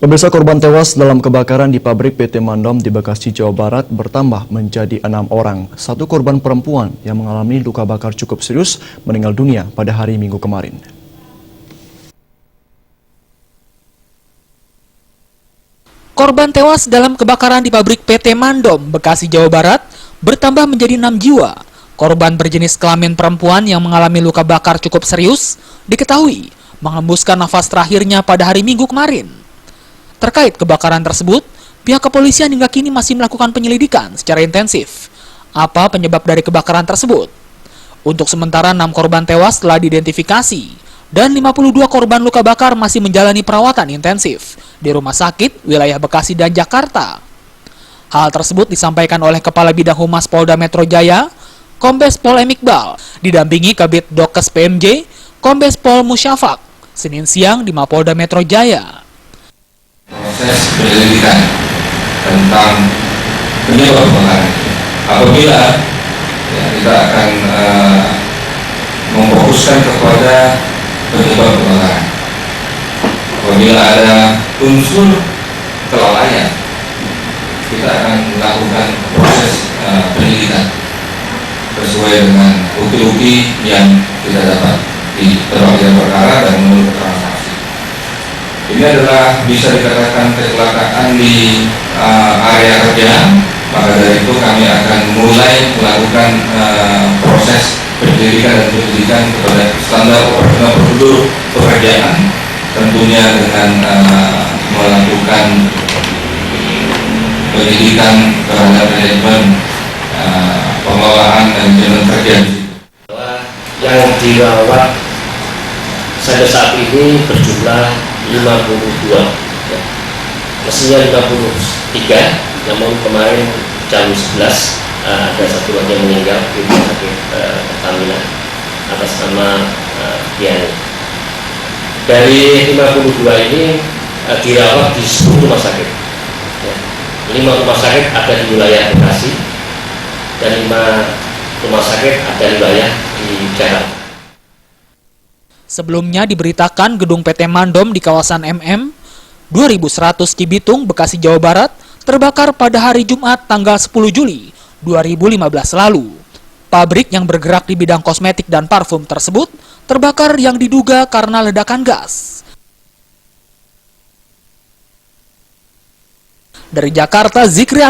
Pemirsa, korban tewas dalam kebakaran di pabrik PT Mandom di Bekasi, Jawa Barat bertambah menjadi 6 orang. Satu korban perempuan yang mengalami luka bakar cukup serius meninggal dunia pada hari Minggu kemarin. Korban tewas dalam kebakaran di pabrik PT Mandom, Bekasi, Jawa Barat bertambah menjadi 6 jiwa. Korban berjenis kelamin perempuan yang mengalami luka bakar cukup serius diketahui menghembuskan nafas terakhirnya pada hari Minggu kemarin. Terkait kebakaran tersebut, pihak kepolisian hingga kini masih melakukan penyelidikan secara intensif. Apa penyebab dari kebakaran tersebut? Untuk sementara 6 korban tewas telah diidentifikasi dan 52 korban luka bakar masih menjalani perawatan intensif di rumah sakit wilayah Bekasi dan Jakarta. Hal tersebut disampaikan oleh Kepala Bidang Humas Polda Metro Jaya, Kombes Pol M. Iqbal, didampingi Kabid Dokes PMJ, Kombes Pol Musyafak, Senin siang di Mapolda Metro Jaya. Proses penyelidikan tentang penyebab kebakaran. Apabila kita akan memfokuskan kepada penyebab kebakaran. Apabila ada unsur kelalaian, kita akan melakukan proses penyelidikan sesuai dengan bukti-bukti yang kita dapat di berbagai perkara dan menurut keterangan saksi. Ini adalah bisa dikatakan kecelakaan di area kerja, maka dari itu kami akan mulai melakukan proses penyelidikan dan penyelidikan kepada standar operasional prosedur pekerjaan, tentunya dengan melakukan penyelidikan terhadap manajemen pengelolaan dan manajemen kerja. Yang dirawat sampai saat ini berjumlah 52, ya. Mestinya 53, namun kemarin jam 11 ada satu lagi yang meninggal di rumah sakit Pertamina atas nama Diani. Dari 52 ini dirawat di 10 rumah sakit, ya. 5 rumah sakit ada di wilayah Bekasi dan 5 rumah sakit ada di wilayah di Jakarta. Sebelumnya diberitakan gedung PT Mandom di kawasan MM 2100 Cibitung, Bekasi, Jawa Barat terbakar pada hari Jumat tanggal 10 Juli 2015 lalu. Pabrik yang bergerak di bidang kosmetik dan parfum tersebut terbakar yang diduga karena ledakan gas. Dari Jakarta, Zikri